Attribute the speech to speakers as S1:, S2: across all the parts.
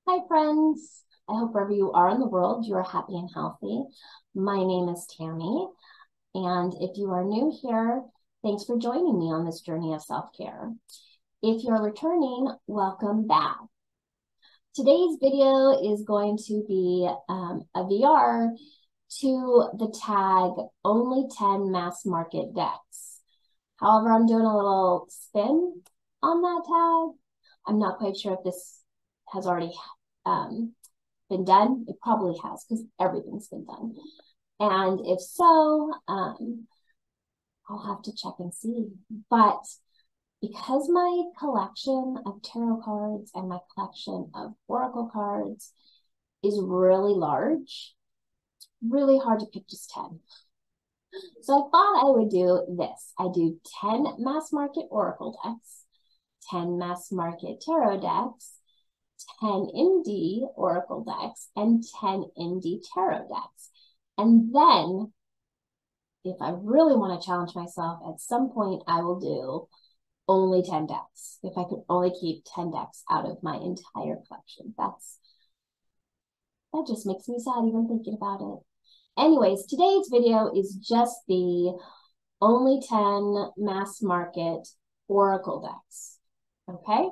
S1: Hi, friends. I hope wherever you are in the world, you are happy and healthy. My name is Tami, and if you are new here, thanks for joining me on this journey of self-care. If you're returning, welcome back. Today's video is going to be a VR to the tag only 10 mass market decks. However, I'm doing a little spin on that tag. I'm not quite sure if this has already been done. It probably has, because everything's been done. And if so, I'll have to check and see. But because my collection of tarot cards and my collection of oracle cards is really large, it's really hard to pick just 10. So I thought I would do this. I do 10 mass market oracle decks, 10 mass market tarot decks, 10 indie oracle decks, and 10 indie tarot decks. And then, if I really want to challenge myself, at some point I will do only 10 decks. If I could only keep 10 decks out of my entire collection. That just makes me sad even thinking about it. Anyways, today's video is just the only 10 mass market oracle decks. Okay,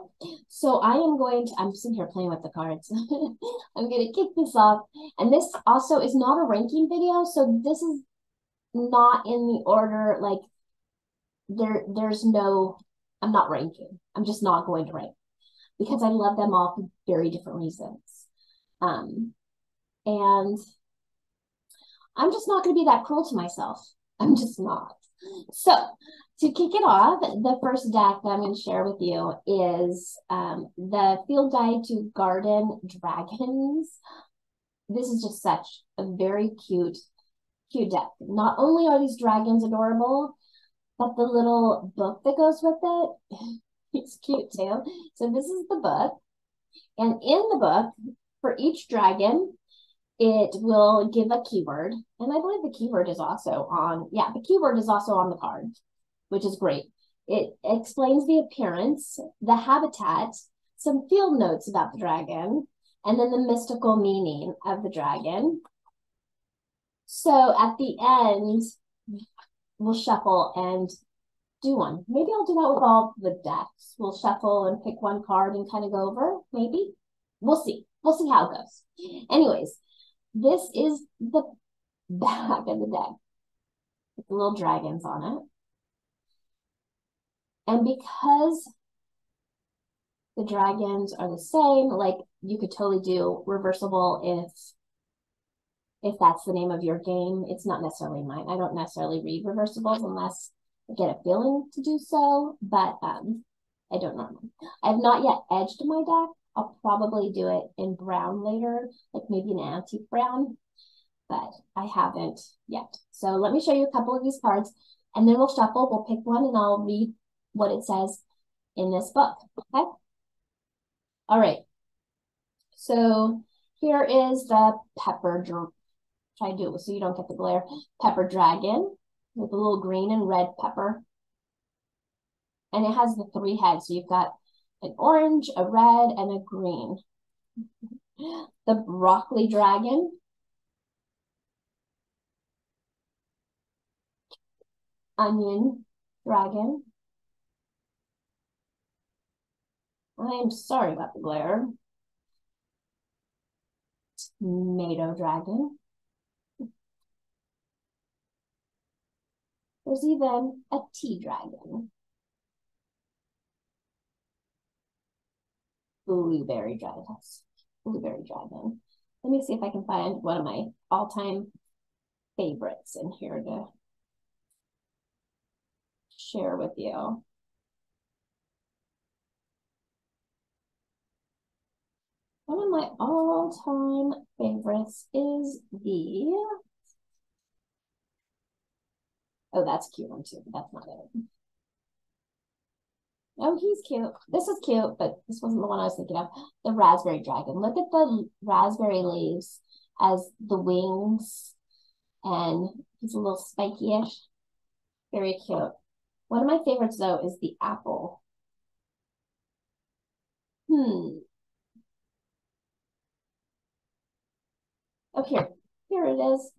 S1: so I'm sitting here playing with the cards. I'm going to kick this off. And this also is not a ranking video. So this is not in the order, like there's no, I'm not ranking. I'm just not going to rank because I love them all for very different reasons. And I'm just not going to be that cruel to myself. I'm just not. So to kick it off, the first deck that I'm going to share with you is the Field Guide to Garden Dragons. This is just such a very cute deck. Not only are these dragons adorable, but the little book that goes with it, it's cute too. So this is the book. And in the book, for each dragon, it will give a keyword. And I believe the keyword is also on, the keyword is also on the card, which is great. It explains the appearance, the habitat, some field notes about the dragon, and then the mystical meaning of the dragon. So at the end, we'll shuffle and do one. Maybe I'll do that with all the decks. We'll shuffle and pick one card and kind of go over, maybe. We'll see. We'll see how it goes. Anyways, this is the back of the deck with the little dragons on it. And because the dragons are the same, like you could totally do reversible if that's the name of your game. It's not necessarily mine. I don't necessarily read reversibles unless I get a feeling to do so, but I don't normally. I have not yet edged my deck. I'll probably do it in brown later, like maybe an antique brown, but I haven't yet. So let me show you a couple of these cards, and then we'll shuffle. We'll pick one, and I'll read what it says in this book, okay? All right. So here is the pepper, try to do it so you don't get the glare, pepper dragon with a little green and red pepper. And it has the 3 heads. So you've got an orange, a red, and a green. The broccoli dragon. Onion dragon. I am sorry about the glare. Tomato dragon. There's even a tea dragon. Blueberry dragon. Blueberry dragon. Let me see if I can find one of my all-time favorites in here to share with you. One of my all-time favorites is the, oh, that's a cute one too, but that's not it. Oh, he's cute. This is cute, but this wasn't the one I was thinking of. The raspberry dragon. Look at the raspberry leaves as the wings, and he's a little spiky-ish. Very cute. One of my favorites, though, is the apple. Oh, here it is.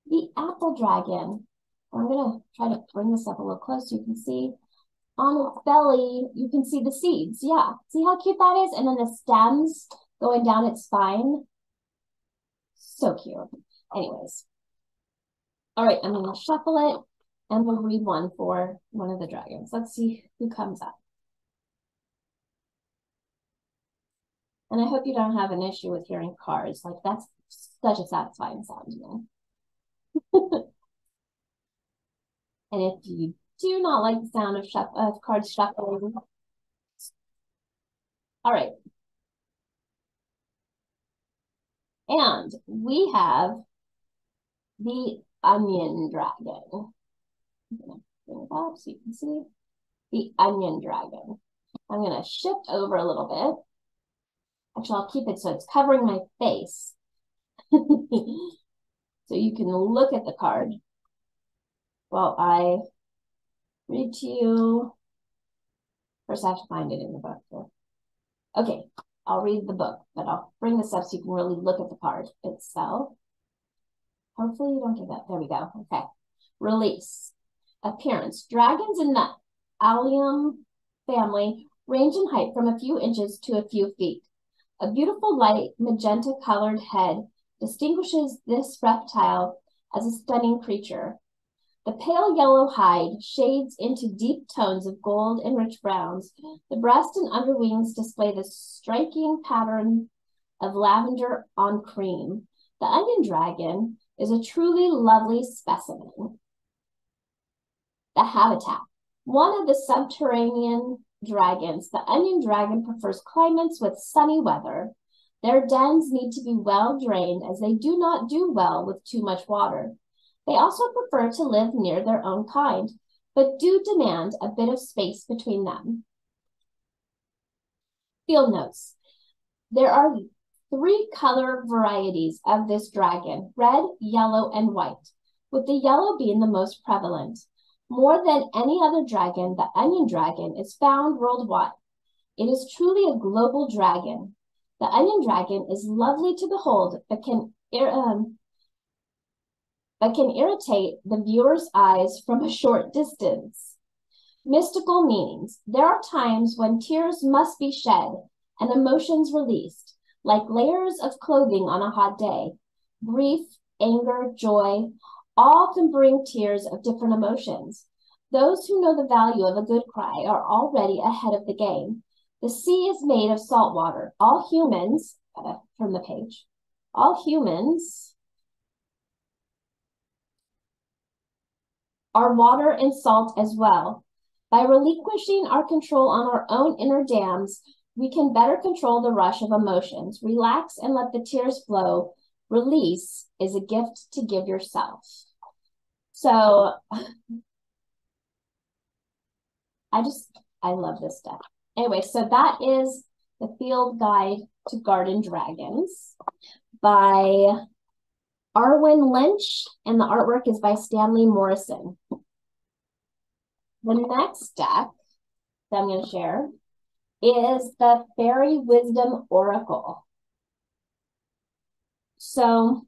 S1: The apple dragon. I'm gonna try to bring this up a little close so you can see. On its belly, you can see the seeds. Yeah, see how cute that is? And then the stems going down its spine. So cute. Anyways. All right, I'm gonna shuffle it and we'll read one for one of the dragons. Let's see who comes up. And I hope you don't have an issue with hearing cards. Like, that's such a satisfying sound to me. And if you do not like the sound of cards shuffling, all right. And we have the onion dragon. I'm gonna bring it up so you can see the onion dragon. I'm gonna shift over a little bit. Actually, I'll keep it so it's covering my face. So you can look at the card while I read to you. First, I have to find it in the book. So. Okay, I'll read the book, but I'll bring this up so you can really look at the card itself. Hopefully you don't get that. There we go. Okay. Release. Appearance. Dragons in the allium family range in height from a few inches to a few feet. A beautiful light magenta-colored head distinguishes this reptile as a stunning creature. The pale yellow hide shades into deep tones of gold and rich browns. The breast and underwings display the striking pattern of lavender on cream. The onion dragon is a truly lovely specimen. The habitat. One of the subterranean dragons, the onion dragon prefers climates with sunny weather. Their dens need to be well drained as they do not do well with too much water. They also prefer to live near their own kind, but do demand a bit of space between them. Field notes. There are 3 color varieties of this dragon, red, yellow, and white, with the yellow being the most prevalent. More than any other dragon, the onion dragon is found worldwide. It is truly a global dragon. The onion dragon is lovely to behold, but can irritate the viewer's eyes from a short distance. Mystical meanings. There are times when tears must be shed and emotions released, like layers of clothing on a hot day. Grief, anger, joy, all can bring tears of different emotions. Those who know the value of a good cry are already ahead of the game. The sea is made of salt water. All humans, from the page, all humans are water and salt as well. By relinquishing our control on our own inner dams, we can better control the rush of emotions. Relax and let the tears flow. Release is a gift to give yourself. So I love this deck. Anyway, so that is the Field Guide to Garden Dragons by Arwen Lynch, and the artwork is by Stanley Morrison. The next deck that I'm going to share is the Fairy Wisdom Oracle. So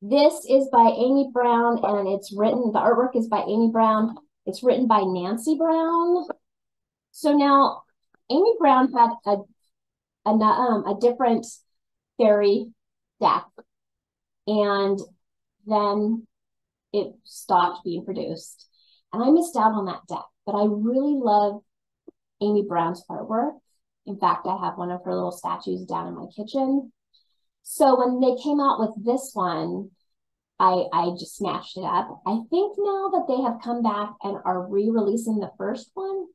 S1: this is by Amy Brown, and it's written, the artwork is by Amy Brown. It's written by Nancy Brown. So now, Amy Brown had a different fairy deck, and then it stopped being produced. And I missed out on that deck, but I really love Amy Brown's artwork. In fact, I have one of her little statues down in my kitchen. So when they came out with this one, I just snatched it up. I think now that they have come back and are re-releasing the first one,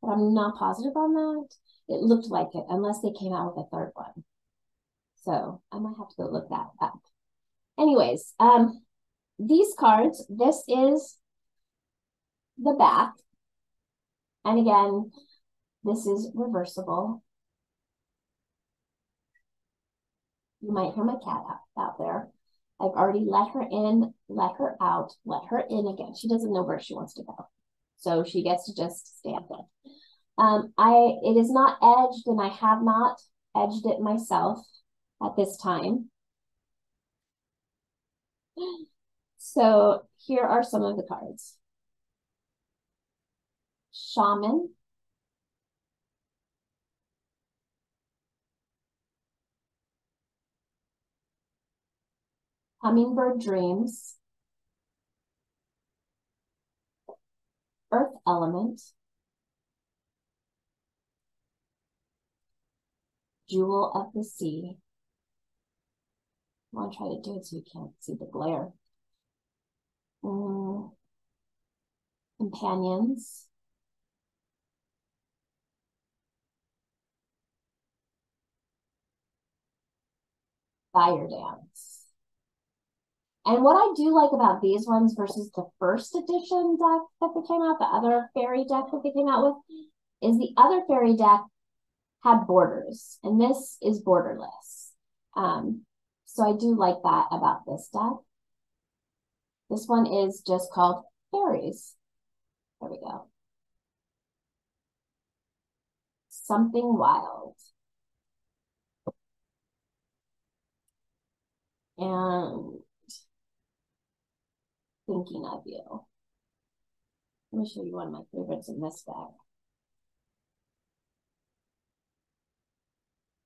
S1: but I'm not positive on that. It looked like it, unless they came out with a third one. So I might have to go look that up. Anyways, these cards, this is the back. And again, this is reversible. You might hear my cat out there. I've already let her in, let her out, let her in again. She doesn't know where she wants to go. So she gets to just stand there. It is not edged, and I have not edged it myself at this time. So here are some of the cards. Shaman, Hummingbird Dreams, Earth Element, Jewel of the Sea. I want to try to do it so you can't see the glare. Companions, Fire Dance. And what I do like about these ones versus the first edition deck that they came out, the other fairy deck that they came out with, is the other fairy deck had borders, and this is borderless. So I do like that about this deck. This one is just called Fairies. There we go. Something Wild. And Thinking of You. Let me show you one of my favorites in this deck.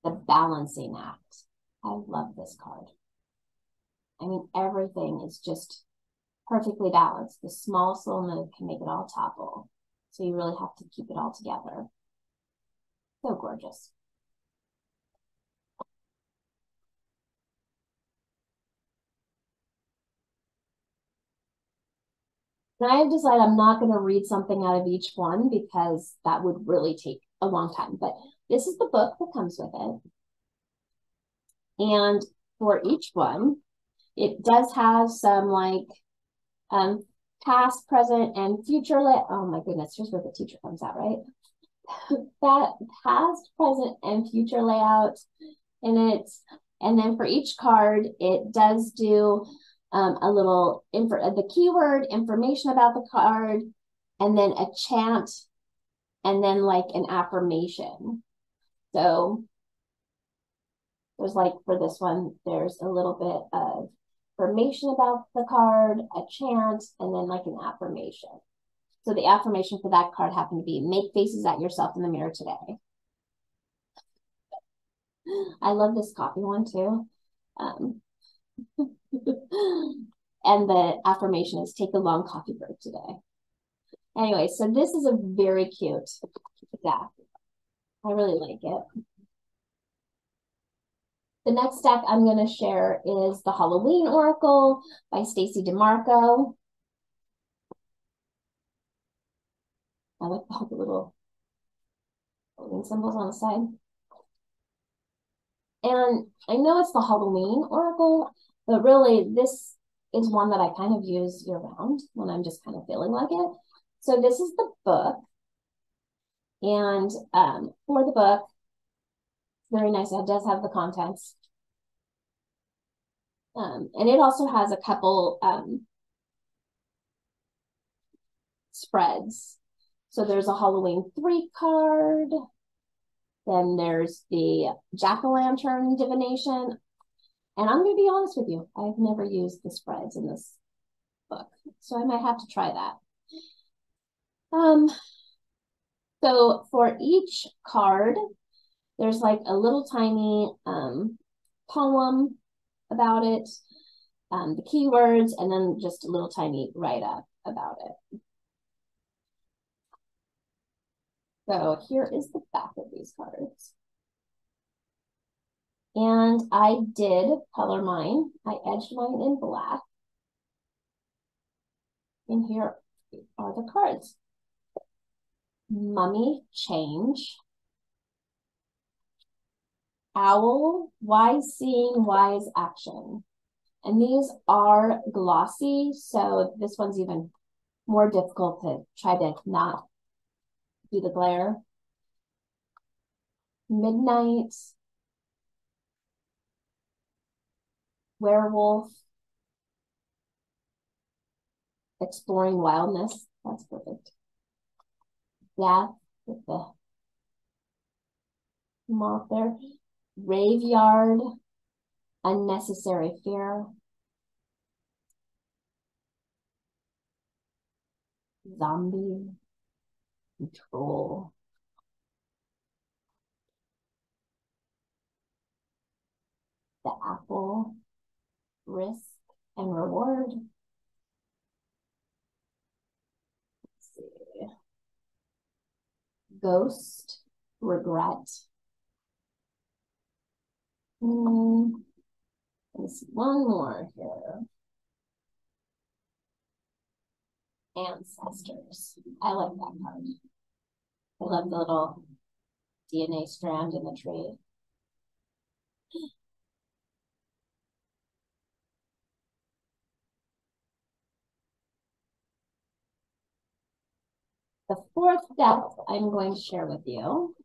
S1: The Balancing Act. I love this card. I mean, everything is just perfectly balanced. The smallest little move can make it all topple. So you really have to keep it all together. So gorgeous. And I have decided I'm not going to read something out of each one because that would really take a long time. But this is the book that comes with it. And for each one, it does have some like past, present, and future. Oh my goodness, here's where the teacher comes out, right? That past, present, and future layout in it. And then for each card, it does do a little the keyword information about the card, and then a chant, and then like an affirmation. So there's like for this one, there's a little bit of information about the card, a chant, and then like an affirmation. So the affirmation for that card happened to be make faces at yourself in the mirror today. I love this coffee one too. And the affirmation is take a long coffee break today. Anyway, so this is a very cute deck. I really like it. The next deck I'm going to share is the Halloween Oracle by Stacey DeMarco. I like all the little Halloween symbols on the side. And I know it's the Halloween Oracle, but really this is one that I kind of use year round when I'm just kind of feeling like it. So this is the book. And for the book, very nice. It does have the contents. And it also has a couple spreads. So there's a Halloween 3 card. Then there's the Jack-o'-lantern divination. And I'm going to be honest with you, I've never used the spreads in this book, so I might have to try that. So for each card, there's like a little tiny poem about it, the keywords, and then just a little tiny write-up about it. So here is the back of these cards. And I did color mine. I edged mine in black. And here are the cards. Mummy Change. Owl, Wise Seeing, Wise Action. And these are glossy, so this one's even more difficult to try to not do the glare. Midnight. Werewolf. Exploring Wildness. That's perfect. Death with the moth there. Graveyard. Unnecessary Fear. zombie, control, the apple, risk and reward. Let's see. Ghost, regret. There's one more here. Ancestors. I like that card. I love the little DNA strand in the tree. The fourth deck I'm going to share with you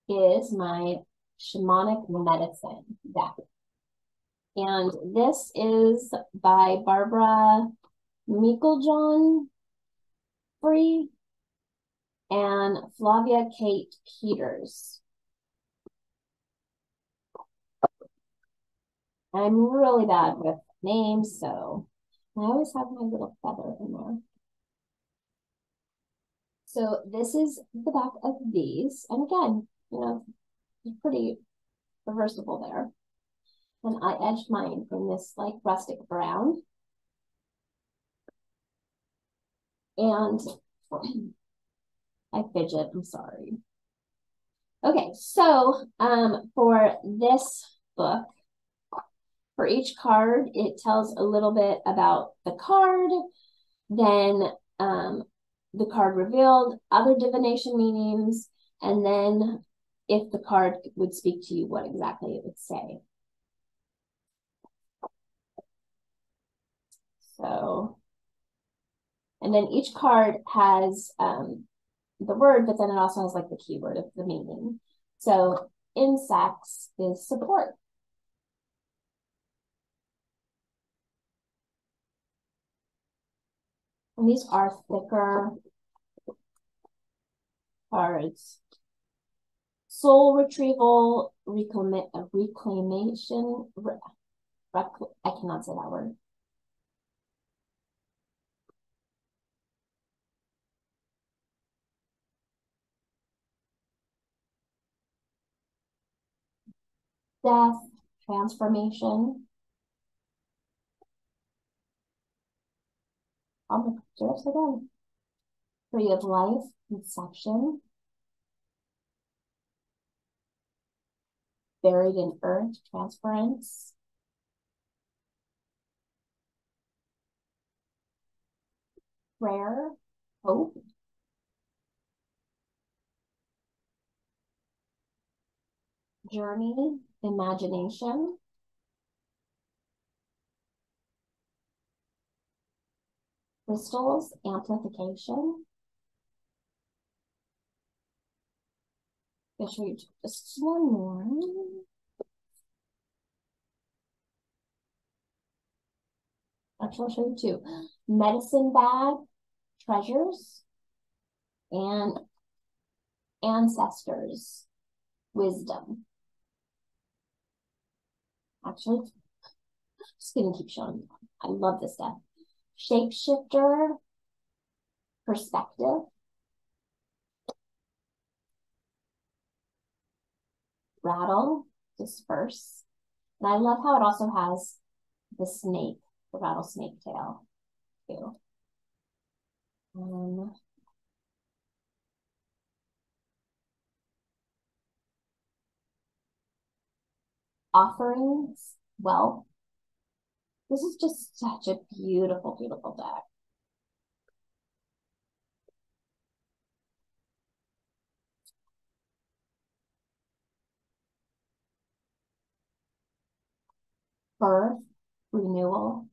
S1: is my shamanic medicine deck. And this is by Barbara Meiklejohn Free and Flavia Kate Peters. I'm really bad with names, so I always have my little feather in there. So this is the back of these. And again, you know, it's pretty reversible there. And I edged mine in this like rustic brown. And I fidget, I'm sorry. Okay, so for this book, for each card, it tells a little bit about the card, then the card revealed, other divination meanings, and then if the card would speak to you, what exactly it would say. So, and then each card has the word, but then it also has like the keyword of the meaning. So insects is support. And these are thicker cards. Soul retrieval, reclamation, I cannot say that word. Death, transformation. Oh, just again. Tree of life, conception. Buried in earth, transference. Prayer, hope. Journey, imagination. Crystals, amplification. I'll show you just one more. Actually, I'll show you two. Medicine bag, treasures, and ancestors, wisdom. Actually, just gonna keep showing you. I love this deck. Shapeshifter, perspective. Rattle, disperse. And I love how it also has the snake, the rattlesnake tail, too. Offerings, wealth. This is just such a beautiful, beautiful deck. Birth, renewal.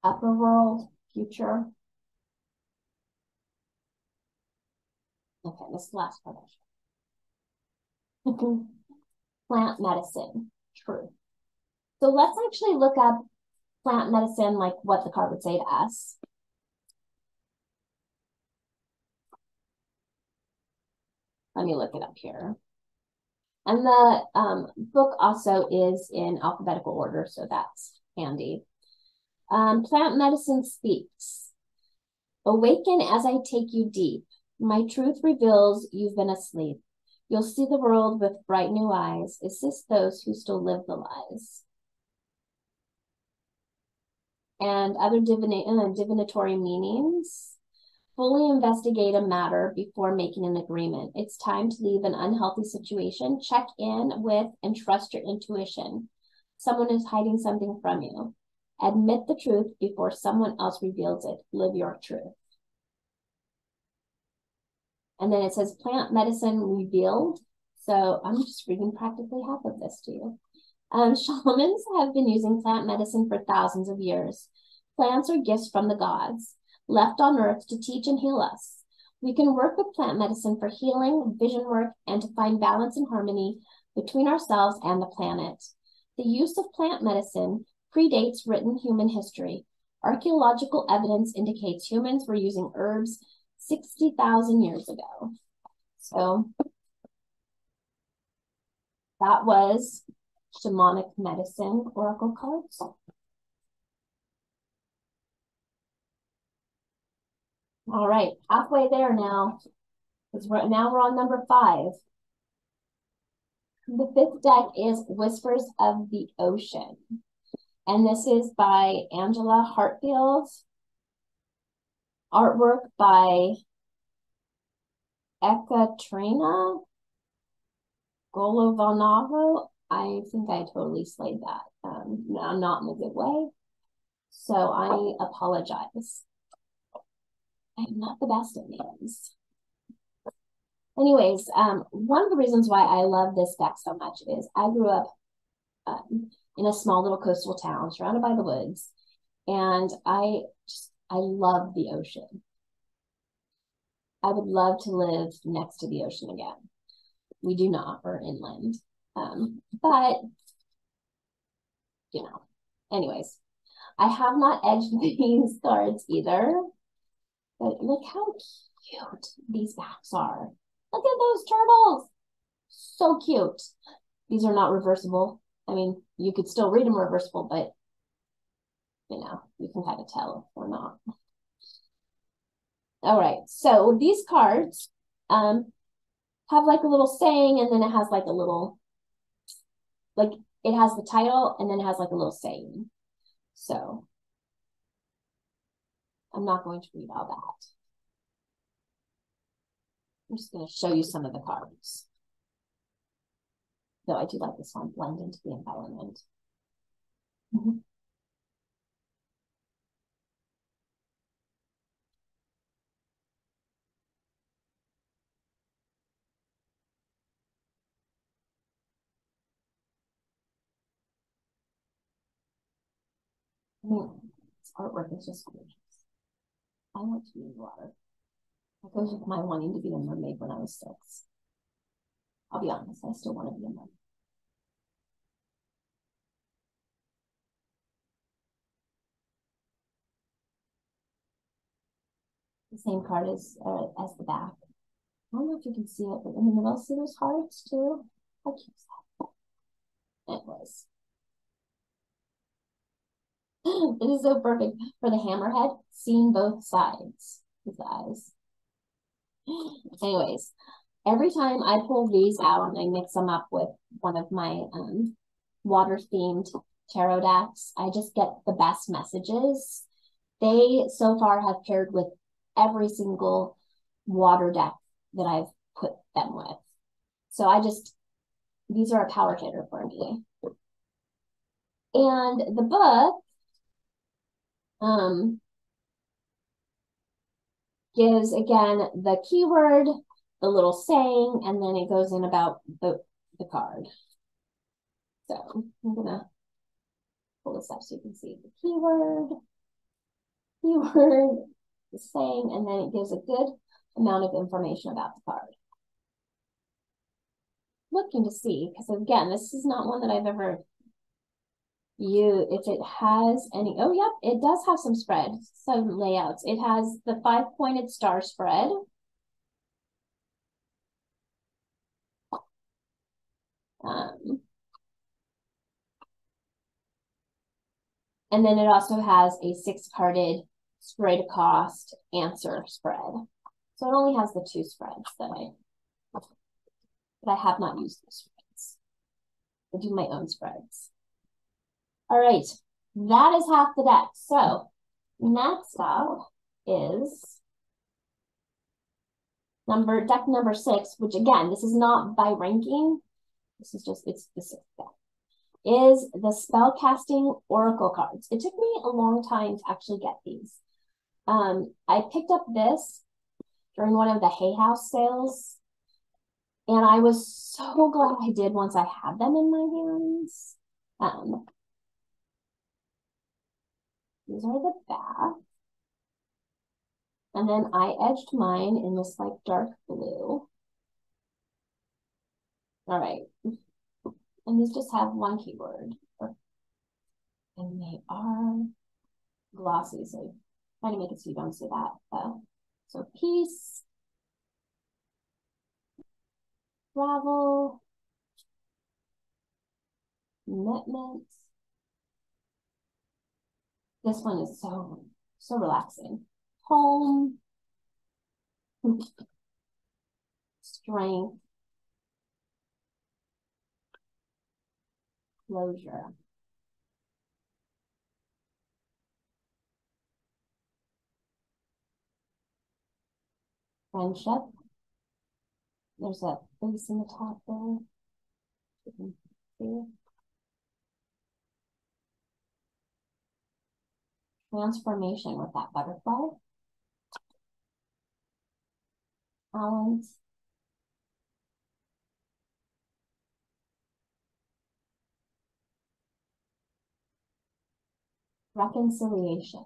S1: Upper world, future. Okay, this is the last part. Plant medicine, truth. So let's actually look up plant medicine, like what the card would say to us. Let me look it up here. And the book also is in alphabetical order, so that's handy. Plant medicine speaks. Awaken as I take you deep. My truth reveals you've been asleep. You'll see the world with bright new eyes. Assist those who still live the lies. And other divinatory meanings. Fully investigate a matter before making an agreement. It's time to leave an unhealthy situation. Check in with and trust your intuition. Someone is hiding something from you. Admit the truth before someone else reveals it. Live your truth. And then it says plant medicine revealed. So I'm just reading practically half of this to you. Shamans have been using plant medicine for thousands of years. Plants are gifts from the gods, left on earth to teach and heal us. We can work with plant medicine for healing, vision work, and to find balance and harmony between ourselves and the planet. The use of plant medicine predates written human history. Archaeological evidence indicates humans were using herbs 60,000 years ago. So that was shamanic medicine oracle cards. All right, halfway there now. Now we're on number 5. The 5th deck is Whispers of the Ocean. And this is by Angela Hartfield. Artwork by Ekaterina Golovanova. I think I totally slayed that. Not in a good way. So I apologize. I'm not the best at names. Anyways, one of the reasons why I love this deck so much is I grew up in a small little coastal town surrounded by the woods, and I love the ocean. I would love to live next to the ocean again. We do not, we're inland. But, you know, anyways, I have not edged these cards either. But look how cute these backs are. Look at those turtles. So cute. These are not reversible. I mean, you could still read them reversible, but, you know, you can kind of tell if they're not. All right, so these cards have like a little saying, and then it has like a little, like it has the title, and then it has like a little saying. So I'm not going to read all that. I'm just going to show you some of the cards. Though I do like this one, blend into the environment. I mean, this artwork is just gorgeous. I want to be in water. That goes with my wanting to be a mermaid when I was 6. I'll be honest, I still want to be a mermaid. The same card as the back. I don't know if you can see it, but in the middle, see those hearts too? How cute is that? It was. It is so perfect for the hammerhead, seeing both sides, his eyes. Anyways, every time I pull these out and I mix them up with one of my water-themed tarot decks, I just get the best messages. They so far have paired with every single water deck that I've put them with. So these are a power hitter for me. And the book gives, again, the keyword, the little saying, and then it goes in about the card. So I'm going to pull this up so you can see the keyword, the saying, and then it gives a good amount of information about the card. Looking to see, because again, this is not one that I've ever used. If it has any, oh yep, it does have some spread, some layouts. It has the 5-pointed star spread. And then it also has a 6-carded straight across answer spread. So it only has the 2 spreads that I have not used those spreads. I do my own spreads. All right, that is half the deck. So next up is deck number 6, which again, this is not by ranking. This is just, it's the 6th deck. Is the spellcasting oracle cards. It took me a long time to actually get these. I picked up this during one of the Hay House sales, and I was so glad I did once I had them in my hands. These are the back. And then I edged mine in this like dark blue. All right. And these just have one keyword. And they are glossy. So trying to make it so you don't see that. So peace, travel, commitment. This one is so relaxing. Home, strength, closure. Friendship. There's a face in the top there. You can see. Transformation with that butterfly. Balance. Reconciliation.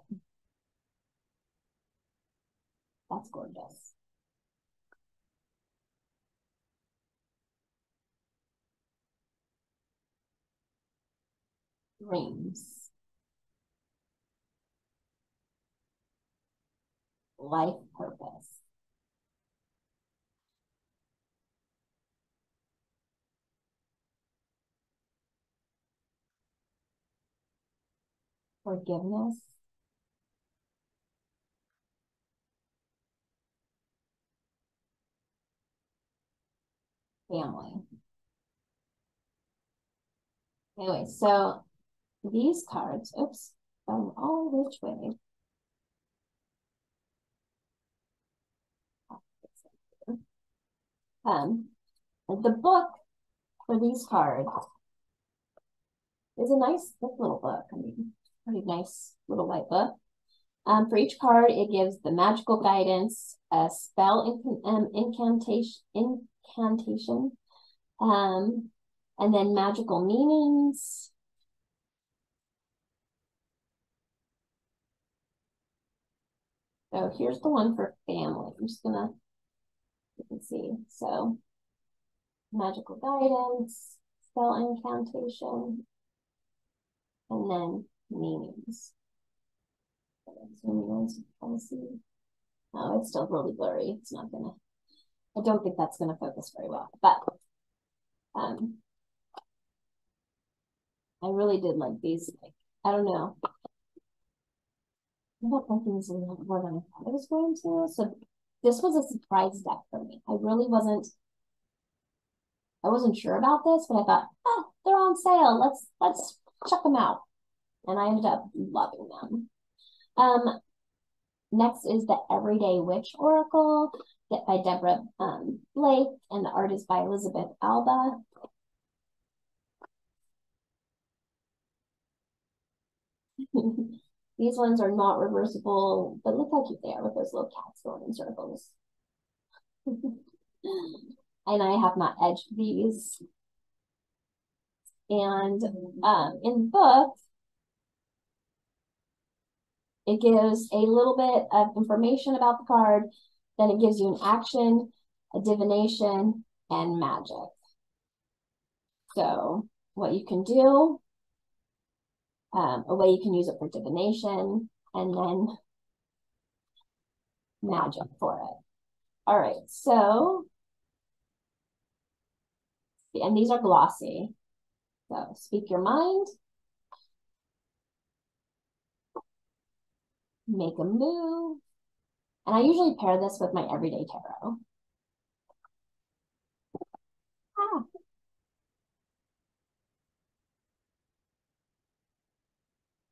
S1: That's gorgeous. Dreams. Life purpose. Forgiveness. Family. Anyway, so these cards, oops, all which way? The book for these cards is a nice thick little book. I mean, pretty nice little white book. For each card, it gives the magical guidance, a spell incantation, and then magical meanings. So here's the one for family. I'm just gonna, you can see. So magical guidance, spell incantation, and then meanings. Oh, it's still really blurry. It's not gonna, I don't think that's gonna focus very well, but I really did like these. Like, I don't know. I don't think these are more than I thought I was going to. So this was a surprise deck for me. I wasn't sure about this, but I thought, oh, they're on sale. Let's check them out. And I ended up loving them. Next is the Everyday Witch Oracle by Deborah Blake, and the art is by Elizabeth Alba. These ones are not reversible, but look how cute they are with those little cats going in circles. And I have not edged these. And in the book, it gives a little bit of information about the card. Then it gives you an action, a divination, and magic. So what you can do, a way you can use it for divination, and then magic for it. All right, so, and these are glossy. So speak your mind. make a move. And I usually pair this with my everyday tarot. Ah.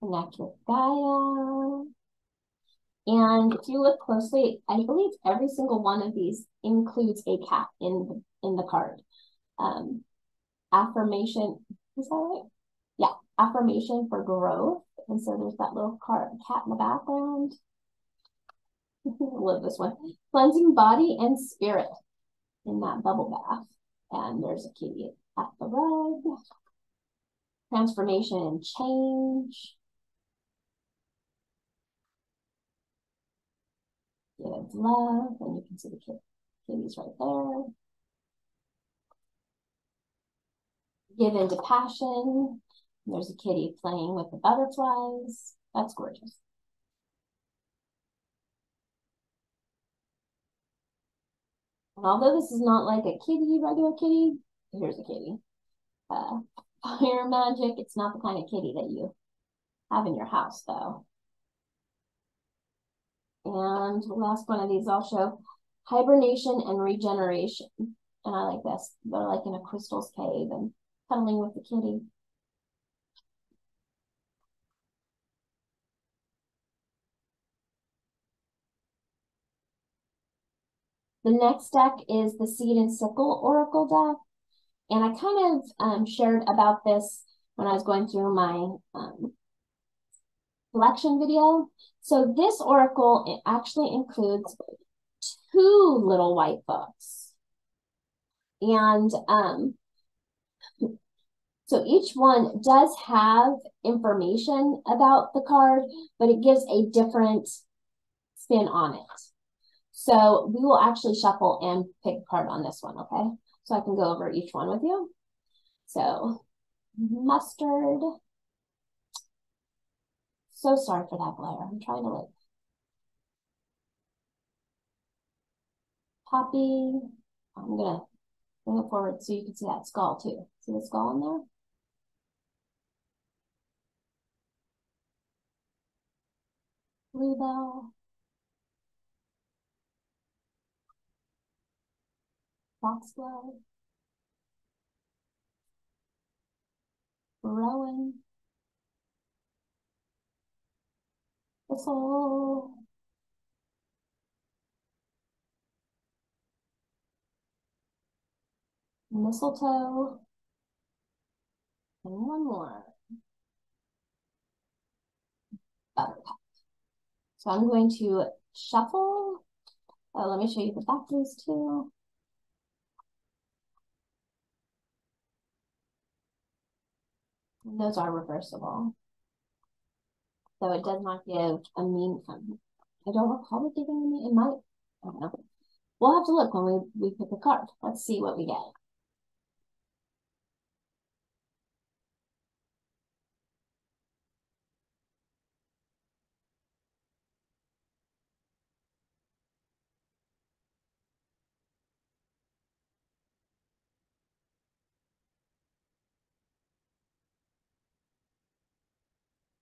S1: Connect with Gaia. And if you look closely, I believe every single one of these includes a cat in the card. Affirmation, is that right? Yeah, affirmation for growth. And so there's that little cat in the background. I love this one. Cleansing body and spirit in that bubble bath. And there's a kitty at the rug. Transformation and change. Give love, and you can see the kitties right there. Give into passion. There's a kitty playing with the butterflies. That's gorgeous. And although this is not like a kitty, regular kitty, here's a kitty. Fire magic, it's not the kind of kitty that you have in your house, though. And the last one of these I'll show, hibernation and regeneration. And I like this. They're like in a crystal's cave and cuddling with the kitty. The next deck is the Seed and Sickle Oracle deck. And I kind of shared about this when I was going through my collection video. So this oracle, it actually includes 2 little white books. And so each one does have information about the card, but it gives a different spin on it. So we will actually shuffle and pick a card on this one, okay? So I can go over each one with you. So mustard. So sorry for that glare. I'm trying to like. Poppy. I'm gonna bring it forward so you can see that skull too. See the skull in there? Bluebell. Foxglove. Rowan. Thistle. Mistletoe. And one more. Buttercup. So I'm going to shuffle. Oh, let me show you the back of these two. And those are reversible. So it does not give a mean one. I don't recall it giving a mean. It might. I don't know. We'll have to look when we pick a card. Let's see what we get.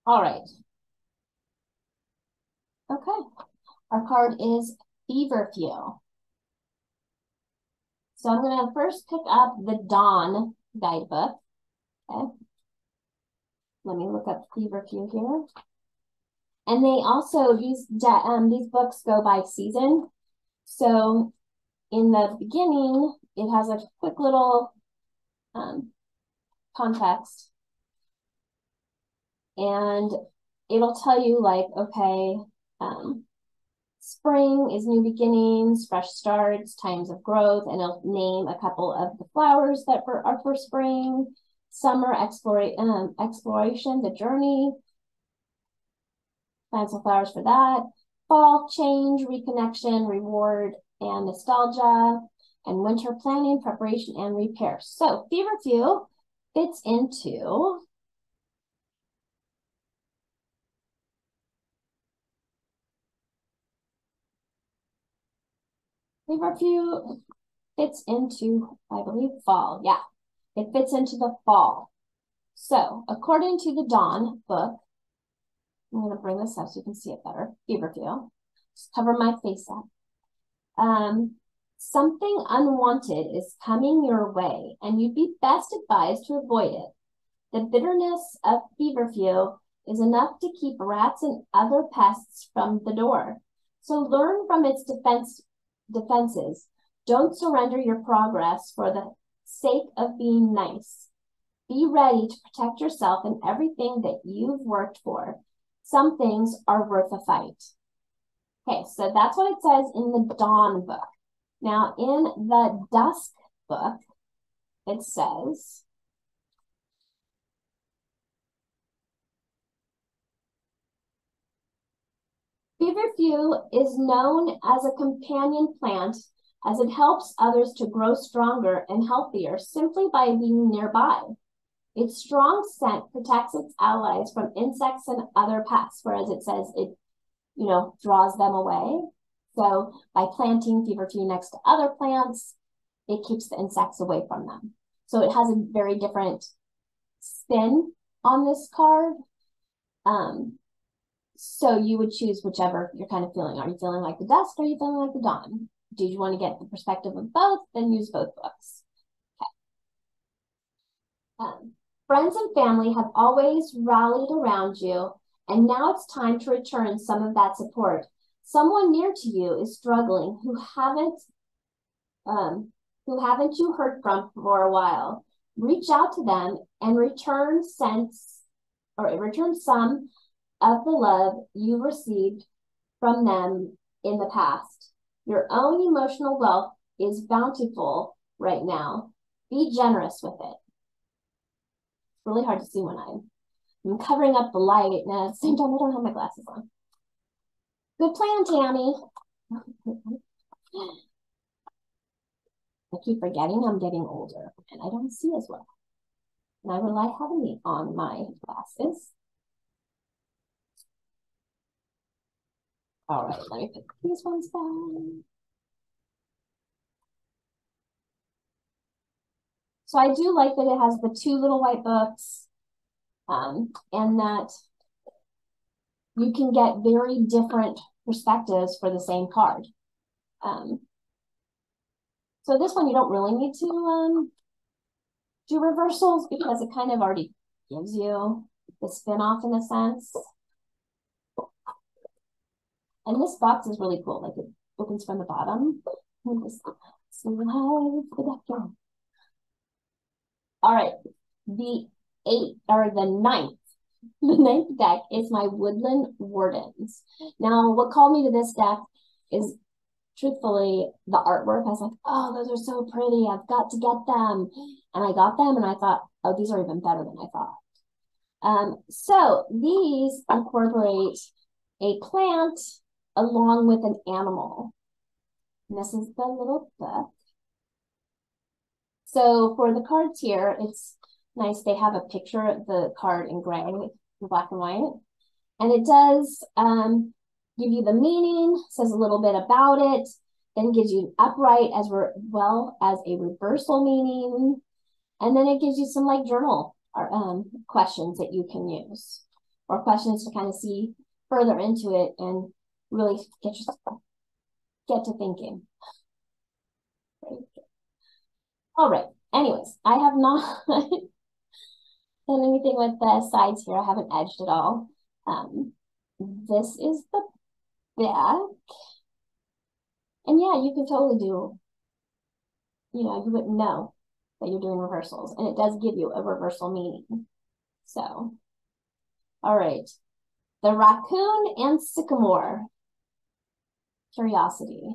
S1: All right. Okay. Our card is Feverfew. So I'm going to first pick up the Dawn guidebook. Okay. Let me look up Feverfew here. And they also, these books go by season. So in the beginning, it has a quick little context. And it'll tell you like, okay, spring is new beginnings, fresh starts, times of growth, and it'll name a couple of the flowers that are for spring. Summer exploration, the journey. Plant some flowers for that. Fall, change, reconnection, reward, and nostalgia. And winter, planning, preparation, and repair. So Feverfew fits into Feverfew fits into, I believe, fall. Yeah, it fits into the fall. So according to the Dawn book, I'm going to bring this up so you can see it better. Feverfew. Just cover my face up. Something unwanted is coming your way, and you'd be best advised to avoid it. The bitterness of feverfew is enough to keep rats and other pests from the door. So learn from its defenses. Don't surrender your progress for the sake of being nice. Be ready to protect yourself and everything that you've worked for. Some things are worth a fight. Okay, so that's what it says in the Dawn book. Now, in the Dusk book, it says, feverfew is known as a companion plant as it helps others to grow stronger and healthier simply by being nearby. Its strong scent protects its allies from insects and other pests, whereas it says it, draws them away. So by planting feverfew next to other plants, it keeps the insects away from them. So it has a very different spin on this card. So you would choose whichever you're kind of feeling. Are you feeling like the dusk or are you feeling like the dawn? Do you want to get the perspective of both? Then use both books. Okay. Friends and family have always rallied around you, and now it's time to return some of that support. Someone near to you is struggling who haven't you heard from for a while. Reach out to them and return some of the love you received from them in the past. Your own emotional wealth is bountiful right now. Be generous with it. It's really hard to see when I'm covering up the light, and at the same time I don't have my glasses on. Good plan, Tami. I keep forgetting I'm getting older and I don't see as well. And I rely heavily on my glasses. All right, let me put these ones down. So I do like that it has the two little white books, and that you can get very different perspectives for the same card. So this one you don't really need to do reversals because it kind of already gives you the spin-off in a sense. And this box is really cool. Like it opens from the bottom. All right, the ninth deck is my Woodland Wardens. Now, what called me to this deck is truthfully the artwork. I was like, oh, those are so pretty. I've got to get them. And I got them and I thought, oh, these are even better than I thought. So these incorporate a plant along with an animal. And this is the little book. So for the cards here, it's nice. They have a picture of the card in gray, in black and white. And it does give you the meaning, says a little bit about it, then gives you an upright as well as a reversal meaning. And then it gives you some like journal questions that you can use, or questions to kind of see further into it and really get to thinking. All right. Anyways, I have not done anything with the sides here. I haven't edged at all. This is the back. And yeah, you could totally do, you wouldn't know that you're doing reversals. And it does give you a reversal meaning. So, all right. The raccoon and sycamore. Curiosity.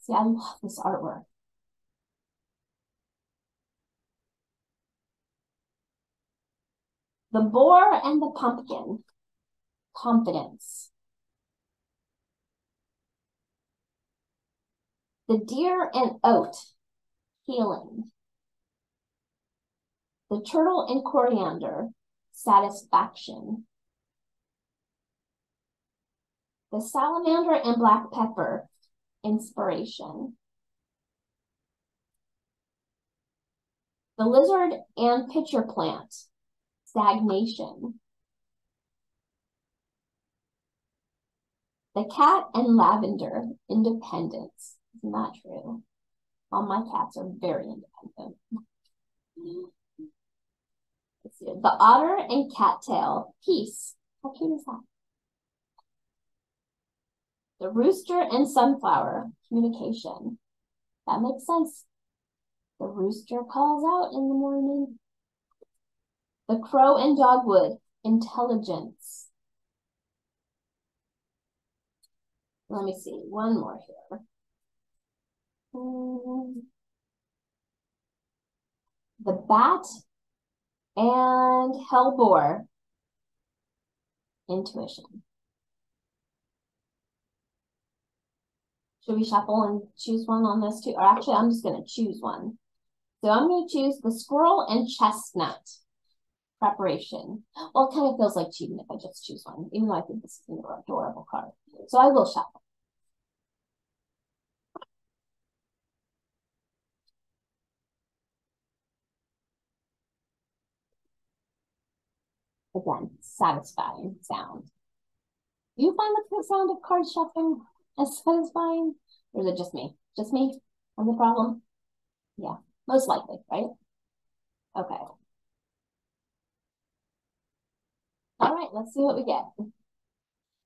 S1: See, I love this artwork. The boar and the pumpkin. Confidence. The deer and oat. Healing. The turtle and coriander. Satisfaction. The salamander and black pepper. Inspiration. The lizard and pitcher plant. Stagnation. The cat and lavender, independence. Isn't that true? All my cats are very independent. Let's see. The otter and cattail, peace. How cute is that? The rooster and sunflower, communication. That makes sense. The rooster calls out in the morning. The crow and dogwood, intelligence. Let me see, one more here. The bat and hellebore, intuition. Should we shuffle and choose one on this too? Or actually, I'm just going to choose one. So I'm going to choose the squirrel and chestnut, preparation. Well, it kind of feels like cheating if I just choose one, even though I think this is an adorable card. So I will shuffle. Again, satisfying sound. Do you find the sound of card shuffling as satisfying? Or is it just me? Just me? I'm the problem? Yeah, most likely, right? Okay. All right, let's see what we get.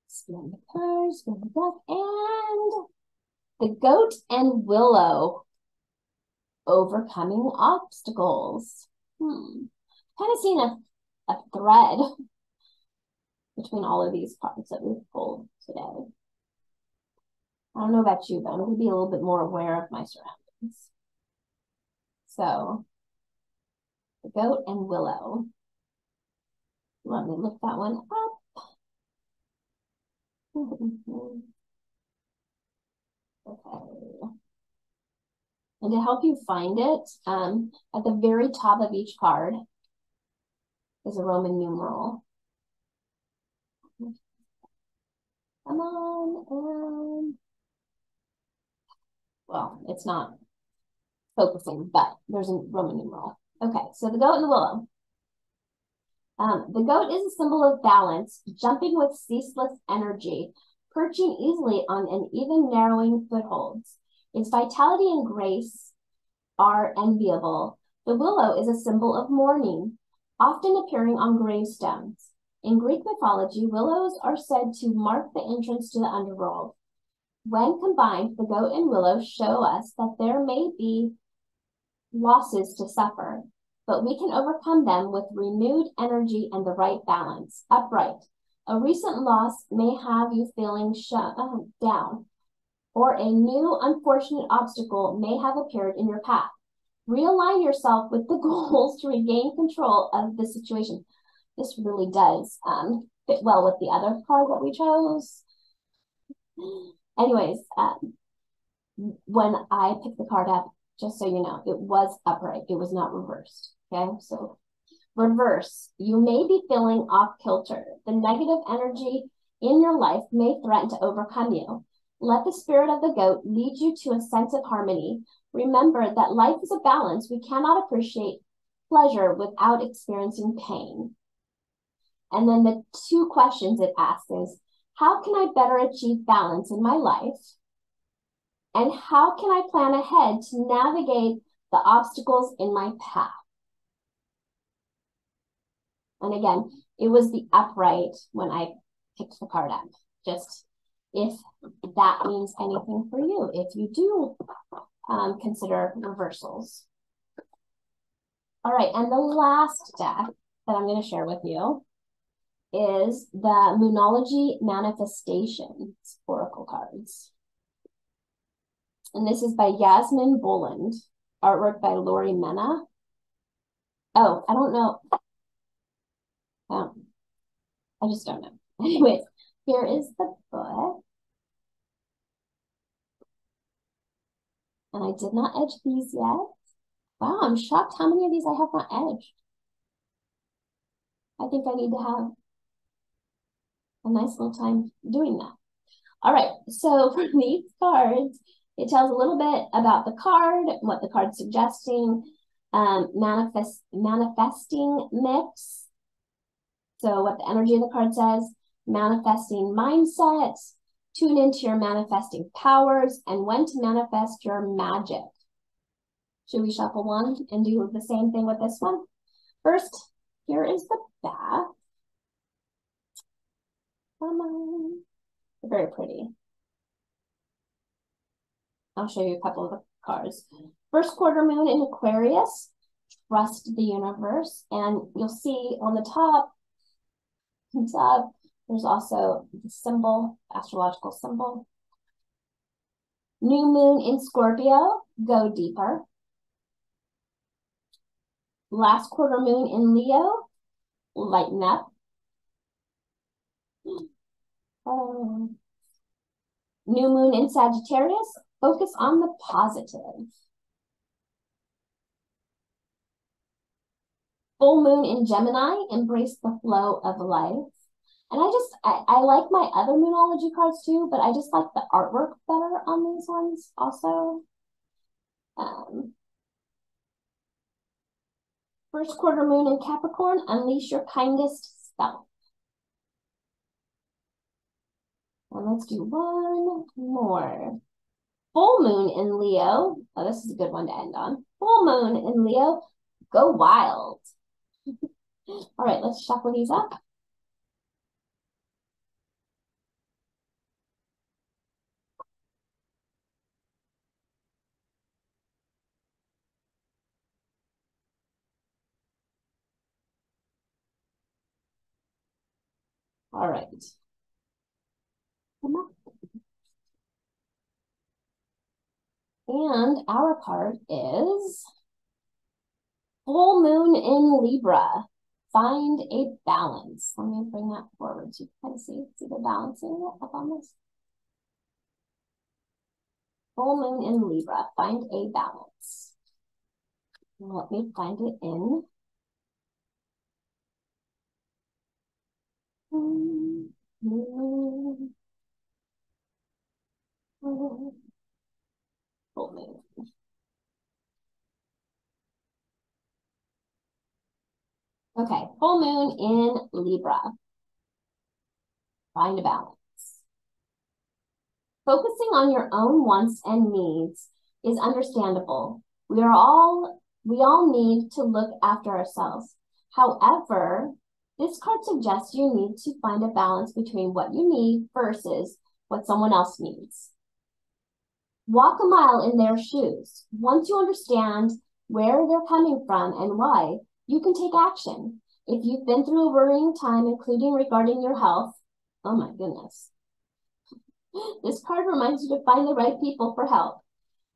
S1: Spin the card, spin the deck, and the goat and willow, overcoming obstacles. Kind of seen a thread between all of these cards that we've pulled today. I don't know about you, but I'm going to be a little bit more aware of my surroundings. So, the goat and willow. Let me look that one up. Okay. And to help you find it, at the very top of each card is a Roman numeral. Come on, and well, it's not focusing, but there's a Roman numeral. Okay, so the goat and the willow. The goat is a symbol of balance, jumping with ceaseless energy, perching easily on an even narrowing footholds. Its vitality and grace are enviable. The willow is a symbol of mourning, often appearing on gravestones. In Greek mythology, willows are said to mark the entrance to the underworld. When combined, the goat and willow show us that there may be losses to suffer, but we can overcome them with renewed energy and the right balance. Upright. A recent loss may have you feeling down, or a new unfortunate obstacle may have appeared in your path. Realign yourself with the goals to regain control of the situation. This really does fit well with the other card that we chose. Anyways, when I picked the card up, just so you know, it was upright. It was not reversed. Okay, so reverse. You may be feeling off kilter. The negative energy in your life may threaten to overcome you. Let the spirit of the goat lead you to a sense of harmony. Remember that life is a balance. We cannot appreciate pleasure without experiencing pain. And then the two questions it asks is, how can I better achieve balance in my life? And how can I plan ahead to navigate the obstacles in my path? And again, it was the upright when I picked the card up. Just if that means anything for you, if you do consider reversals. All right, and the last deck that I'm going to share with you is the Moonology Manifestations Oracle cards. And this is by Yasmin Boland, artwork by Lori Mena. Oh, I don't know. I just don't know. Anyways, here is the book. And I did not edge these yet. Wow, I'm shocked how many of these I have not edged. I think I need to have a nice little time doing that. All right, so for these cards, it tells a little bit about the card, what the card's suggesting, manifesting mix. So what the energy of the card says, manifesting mindsets, tune into your manifesting powers, and when to manifest your magic. Should we shuffle one and do the same thing with this one? First, here is the back. Come on. They're very pretty. I'll show you a couple of the cards. First quarter moon in Aquarius, trust the universe. And you'll see on the top, there's also the symbol, astrological symbol. New moon in Scorpio, go deeper. Last quarter moon in Leo, lighten up. New moon in Sagittarius, focus on the positive. Full moon in Gemini, embrace the flow of life. And I like my other moonology cards too, but I just like the artwork better on these ones also. First quarter moon in Capricorn, unleash your kindest self. And let's do one more. Full moon in Leo. Oh, this is a good one to end on. Full moon in Leo, go wild. All right, let's shuffle these up. All right. And our card is full moon in Libra. Find a balance. Let me bring that forward so you can kind of see the balancing it up on this. Full moon in Libra. Find a balance. Let me find it in full moon. Okay, full moon in Libra. Find a balance. Focusing on your own wants and needs is understandable. We all need to look after ourselves. However, this card suggests you need to find a balance between what you need versus what someone else needs. Walk a mile in their shoes. Once you understand where they're coming from and why, you can take action. If you've been through a worrying time, including regarding your health, oh my goodness. This card reminds you to find the right people for help.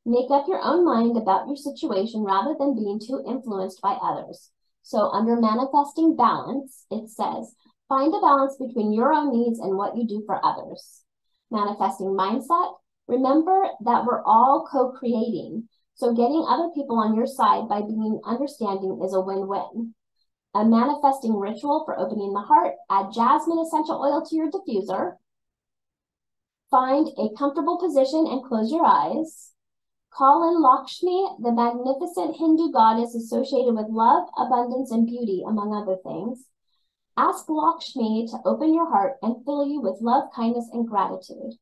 S1: Make up your own mind about your situation rather than being too influenced by others. So under manifesting balance, it says, find a balance between your own needs and what you do for others. Manifesting mindset, remember that we're all co-creating. So getting other people on your side by being understanding is a win-win. A manifesting ritual for opening the heart, add jasmine essential oil to your diffuser. Find a comfortable position and close your eyes. Call in Lakshmi, the magnificent Hindu goddess associated with love, abundance, and beauty, among other things. Ask Lakshmi to open your heart and fill you with love, kindness, and gratitude.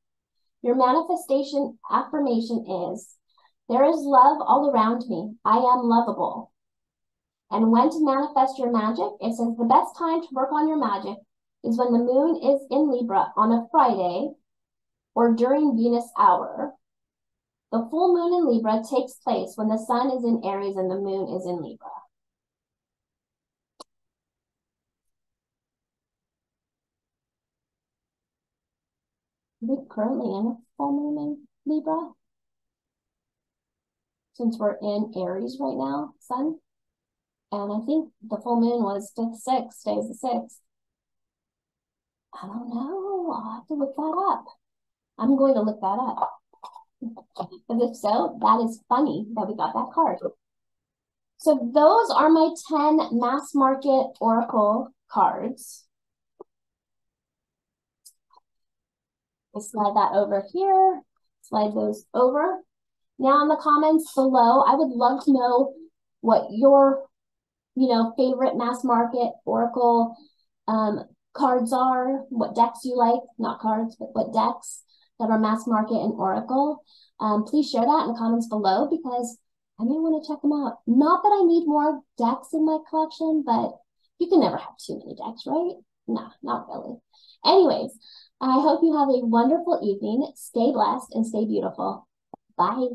S1: Your manifestation affirmation is, there is love all around me. I am lovable. And when to manifest your magic, it says the best time to work on your magic is when the moon is in Libra on a Friday or during Venus hour. The full moon in Libra takes place when the sun is in Aries and the moon is in Libra. We're currently in a full moon in Libra. Since we're in Aries right now, sun. And I think the full moon was 5th, 6th, today's the 6th. I don't know, I'll have to look that up. I'm going to look that up. But if so, that is funny that we got that card. So those are my 10 mass market oracle cards. I'll slide that over here, slide those over. Now in the comments below, I would love to know what your, favorite mass market oracle cards are, what decks you like, not cards, but what decks. that are mass market and Oracle, please share that in the comments below because I may want to check them out. Not that I need more decks in my collection, but you can never have too many decks, right? No, not really. Anyways, I hope you have a wonderful evening. Stay blessed and stay beautiful. Bye.